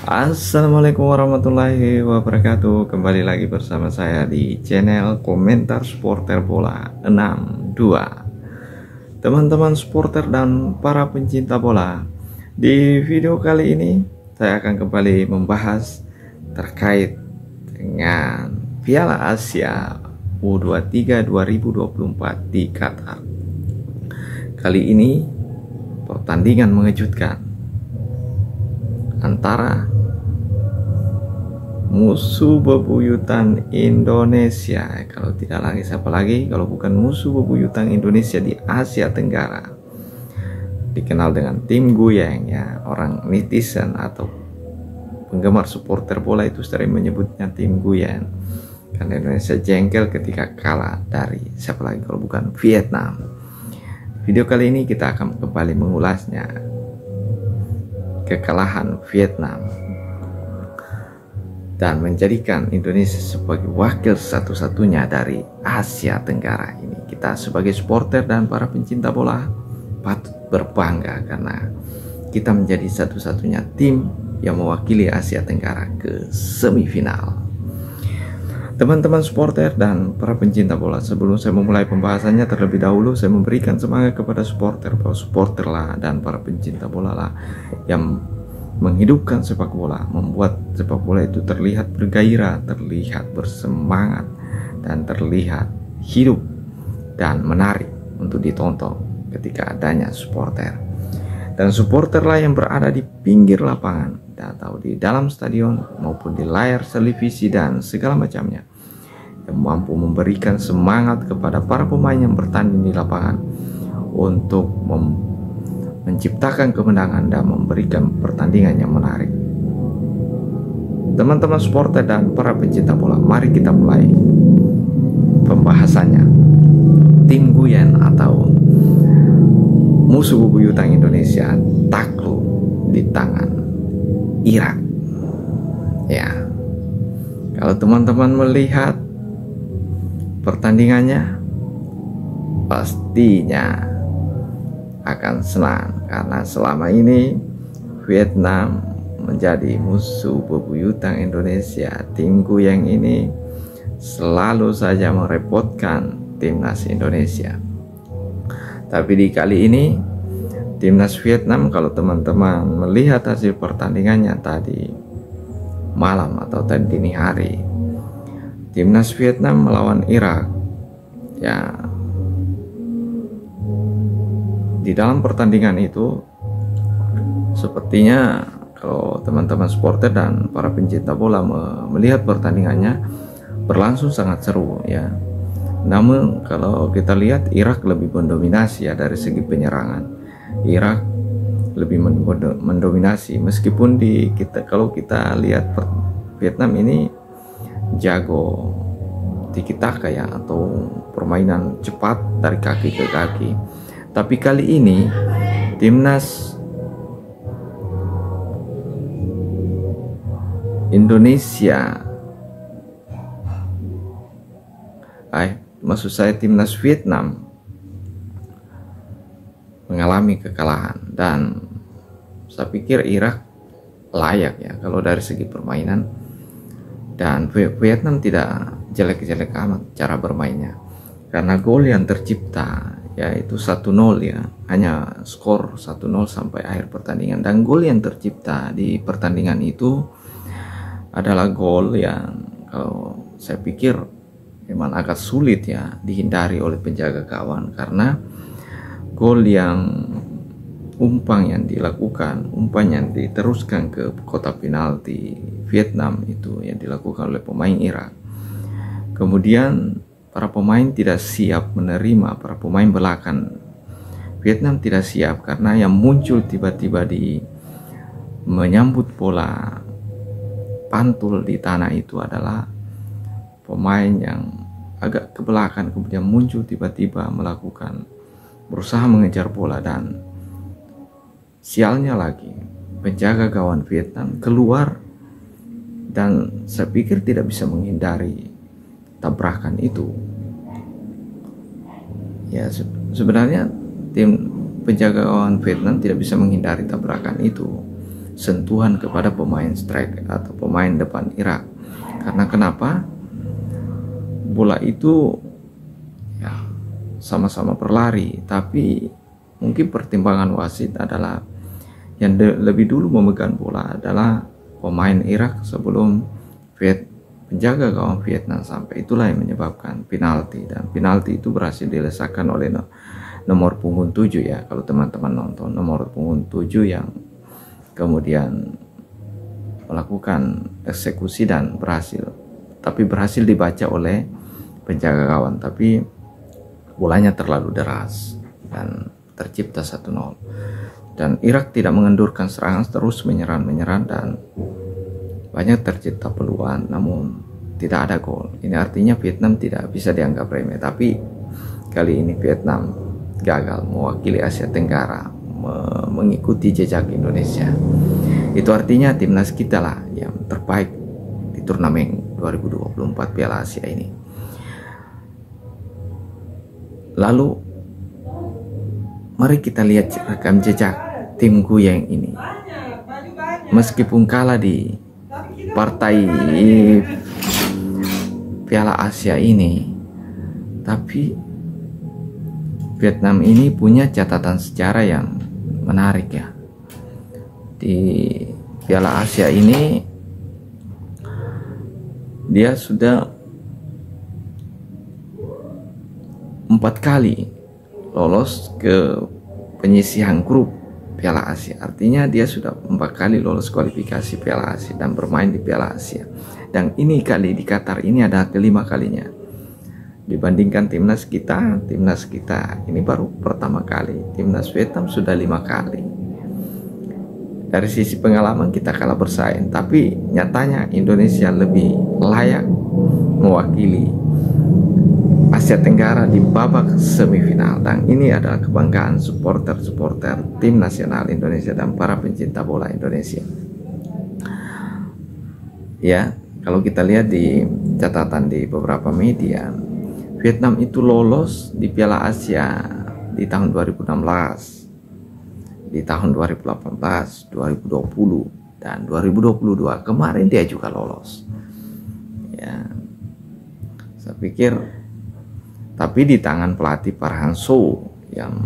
Assalamualaikum warahmatullahi wabarakatuh. Kembali lagi bersama saya di channel Komentar Supporter Bola 62. Teman-teman supporter dan para pencinta bola, di video kali ini saya akan kembali membahas terkait dengan Piala Asia U23 2024 di Qatar. Kali ini pertandingan mengejutkan antara musuh bebuyutan Indonesia. Kalau tidak lagi siapa lagi kalau bukan musuh bebuyutan Indonesia di Asia Tenggara, dikenal dengan tim Guyeng ya. Orang netizen atau penggemar supporter bola itu sering menyebutnya tim Guyeng karena Indonesia jengkel ketika kalah dari siapa lagi kalau bukan Vietnam. Video kali ini kita akan kembali mengulasnya, kekalahan Vietnam dan menjadikan Indonesia sebagai wakil satu-satunya dari Asia Tenggara ini. Kita sebagai supporter dan para pencinta bola patut berbangga karena kita menjadi satu-satunya tim yang mewakili Asia Tenggara ke semifinal. Teman-teman supporter dan para pencinta bola, sebelum saya memulai pembahasannya, terlebih dahulu saya memberikan semangat kepada supporter, bahwa supporter lah dan para pencinta bola lah yang menghidupkan sepak bola, membuat sepak bola itu terlihat bergairah, terlihat bersemangat, dan terlihat hidup dan menarik untuk ditonton ketika adanya supporter. Dan supporter lah yang berada di pinggir lapangan atau di dalam stadion maupun di layar televisi dan segala macamnya, yang mampu memberikan semangat kepada para pemain yang bertanding di lapangan untuk menciptakan kemenangan dan memberikan pertandingan yang menarik. Teman-teman supporter dan para pencinta bola, mari kita mulai pembahasannya. Tim Guyeng atau musuh bebuyutan Indonesia takluk di tangan Irak. Ya, kalau teman-teman melihat pertandingannya, pastinya akan senang karena selama ini Vietnam menjadi musuh bebuyutan Indonesia. Tim Guyeng ini selalu saja merepotkan timnas Indonesia. Tapi di kali ini timnas Vietnam, kalau teman-teman melihat hasil pertandingannya tadi malam atau tadi dini hari, timnas Vietnam melawan Irak ya. Di dalam pertandingan itu sepertinya kalau teman-teman supporter dan para pencinta bola melihat pertandingannya berlangsung sangat seru ya. Namun kalau kita lihat Irak lebih mendominasi ya dari segi penyerangan. Irak lebih mendominasi meskipun kalau kita lihat Vietnam ini jago tiki-taka ya, atau permainan cepat dari kaki ke kaki. Tapi kali ini timnas Indonesia, maksud saya timnas Vietnam mengalami kekalahan, dan saya pikir Irak layak ya kalau dari segi permainan, dan Vietnam tidak jelek-jelek amat cara bermainnya karena gol yang tercipta yaitu 1-0 ya, hanya skor 1-0 sampai akhir pertandingan. Dan gol yang tercipta di pertandingan itu adalah gol yang kalau saya pikir memang agak sulit ya dihindari oleh penjaga gawang, karena gol yang umpan yang diteruskan ke kotak penalti Vietnam itu yang dilakukan oleh pemain Irak. Kemudian para pemain tidak siap menerima, para pemain belakang Vietnam tidak siap, karena yang muncul tiba-tiba di menyambut bola pantul di tanah itu adalah pemain yang agak ke belakang, kemudian muncul tiba-tiba berusaha mengejar bola, dan sialnya lagi penjaga gawang Vietnam keluar, dan saya pikir tidak bisa menghindari tabrakan itu ya. Sebenarnya tim penjaga gawang Vietnam tidak bisa menghindari tabrakan itu, sentuhan kepada pemain strike atau pemain depan Irak. Karena kenapa? Bola itu ya sama-sama berlari, tapi mungkin pertimbangan wasit adalah yang lebih dulu memegang bola adalah pemain Irak sebelum penjaga gawang Vietnam sampai. Itulah yang menyebabkan penalti, dan penalti itu berhasil dilesakan oleh nomor punggung 7 ya. Kalau teman-teman nonton, nomor punggung 7 yang kemudian melakukan eksekusi dan berhasil dibaca oleh penjaga gawang, tapi bolanya terlalu deras dan tercipta 1-0. Dan Irak tidak mengendurkan serangan, terus menyerang dan banyak tercipta peluang, namun tidak ada gol. Ini artinya Vietnam tidak bisa dianggap remeh, tapi kali ini Vietnam gagal mewakili Asia Tenggara, mengikuti jejak Indonesia. Itu artinya timnas kita lah yang terbaik di turnamen 2024 Piala Asia ini. Lalu mari kita lihat rekam jejak tim Guyeng ini. Meskipun kalah di partai Piala Asia ini, tapi Vietnam ini punya catatan sejarah yang menarik ya. Di Piala Asia ini dia sudah 4 kali lolos ke penyisihan grup Piala Asia. Artinya dia sudah 4 kali lolos kualifikasi Piala Asia dan bermain di Piala Asia. Dan ini kali di Qatar ini adalah kelima kalinya. Dibandingkan timnas kita ini baru pertama kali. Timnas Vietnam sudah 5 kali. Dari sisi pengalaman kita kalah bersaing, tapi nyatanya Indonesia lebih layak mewakili Asia Tenggara di babak semifinal. Dan ini adalah kebanggaan supporter tim nasional Indonesia dan para pencinta bola Indonesia. Ya, kalau kita lihat di catatan di beberapa media, Vietnam itu lolos di Piala Asia di tahun 2016, di tahun 2018, 2020, dan 2022. Kemarin dia juga lolos. Ya, saya pikir, tapi di tangan pelatih Park Hang-seo yang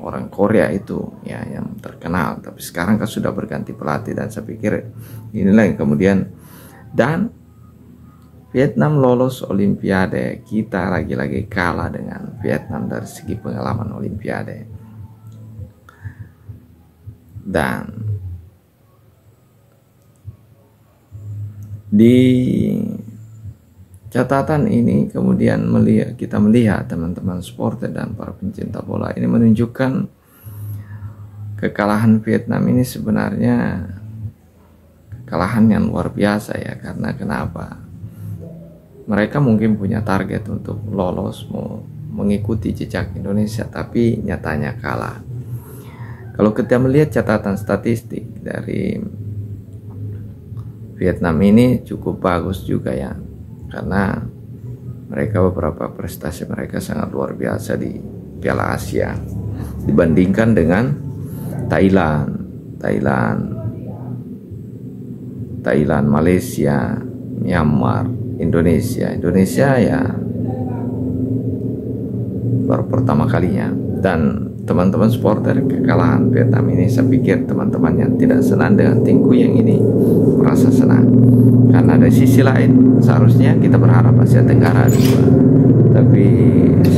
orang Korea itu ya, yang terkenal. Tapi sekarang kan sudah berganti pelatih, dan saya pikir inilah yang kemudian. Dan Vietnam lolos Olimpiade, kita lagi-lagi kalah dengan Vietnam dari segi pengalaman Olimpiade. Dan di catatan ini kemudian kita melihat teman-teman supporter dan para pencinta bola ini menunjukkan kekalahan Vietnam ini sebenarnya kekalahan yang luar biasa ya. Karena kenapa? Mereka mungkin punya target untuk lolos, mau mengikuti jejak Indonesia, tapi nyatanya kalah. Kalau kita melihat catatan statistik dari Vietnam ini cukup bagus juga ya, karena mereka beberapa prestasi mereka sangat luar biasa di Piala Asia dibandingkan dengan Thailand, Malaysia, Myanmar, Indonesia ya baru pertama kalinya. Dan teman-teman supporter kekalahan Vietnam ini, saya pikir teman-teman yang tidak senang dengan tim Guyeng ini merasa senang, karena dari sisi lain seharusnya kita berharap Asia Tenggara juga, tapi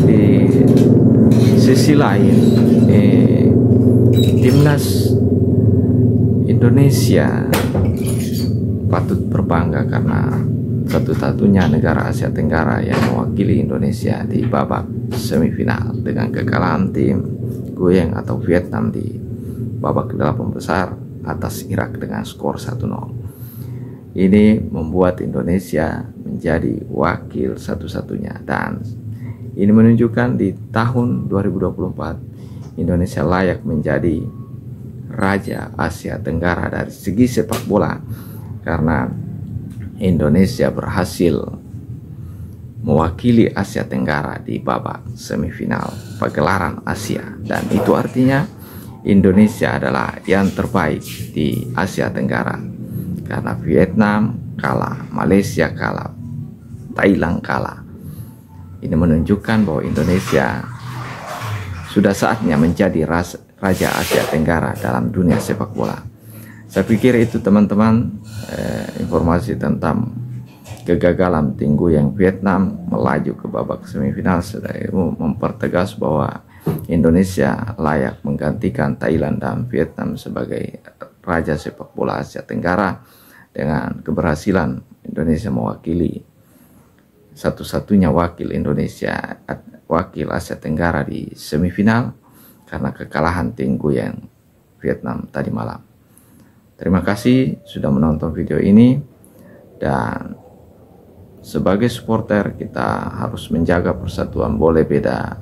di sisi lain timnas Indonesia patut berbangga karena satu-satunya negara Asia Tenggara yang mewakili Indonesia di babak semifinal dengan kekalahan tim Guyeng atau Vietnam di babak 8 besar atas Irak dengan skor 1-0. Ini membuat Indonesia menjadi wakil satu-satunya, dan ini menunjukkan di tahun 2024 Indonesia layak menjadi raja Asia Tenggara dari segi sepak bola, karena Indonesia berhasil mewakili Asia Tenggara di babak semifinal pagelaran Asia. Dan itu artinya Indonesia adalah yang terbaik di Asia Tenggara, karena Vietnam kalah, Malaysia kalah, Thailand kalah. Ini menunjukkan bahwa Indonesia sudah saatnya menjadi raja Asia Tenggara dalam dunia sepak bola. Saya pikir itu teman-teman, informasi tentang kegagalan Tinggu yang Vietnam melaju ke babak semifinal sudah mempertegas bahwa Indonesia layak menggantikan Thailand dan Vietnam sebagai raja sepak bola Asia Tenggara dengan keberhasilan Indonesia mewakili satu-satunya wakil Asia Tenggara di semifinal karena kekalahan Tinggu yang Vietnam tadi malam. Terima kasih sudah menonton video ini, dan sebagai supporter kita harus menjaga persatuan. Boleh beda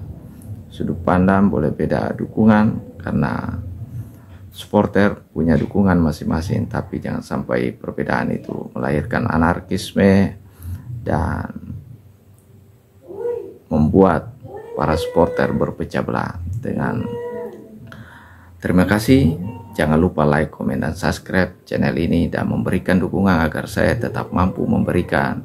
sudut pandang, boleh beda dukungan, karena supporter punya dukungan masing-masing, tapi jangan sampai perbedaan itu melahirkan anarkisme dan membuat para supporter berpecah belah. Terima kasih, jangan lupa like, komen, dan subscribe channel ini dan memberikan dukungan agar saya tetap mampu memberikan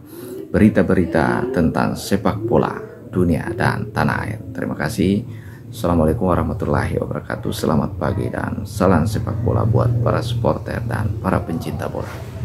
berita-berita tentang sepak bola dunia dan tanah air. Terima kasih. Assalamualaikum warahmatullahi wabarakatuh. Selamat pagi dan salam sepak bola buat para supporter dan para pencinta bola.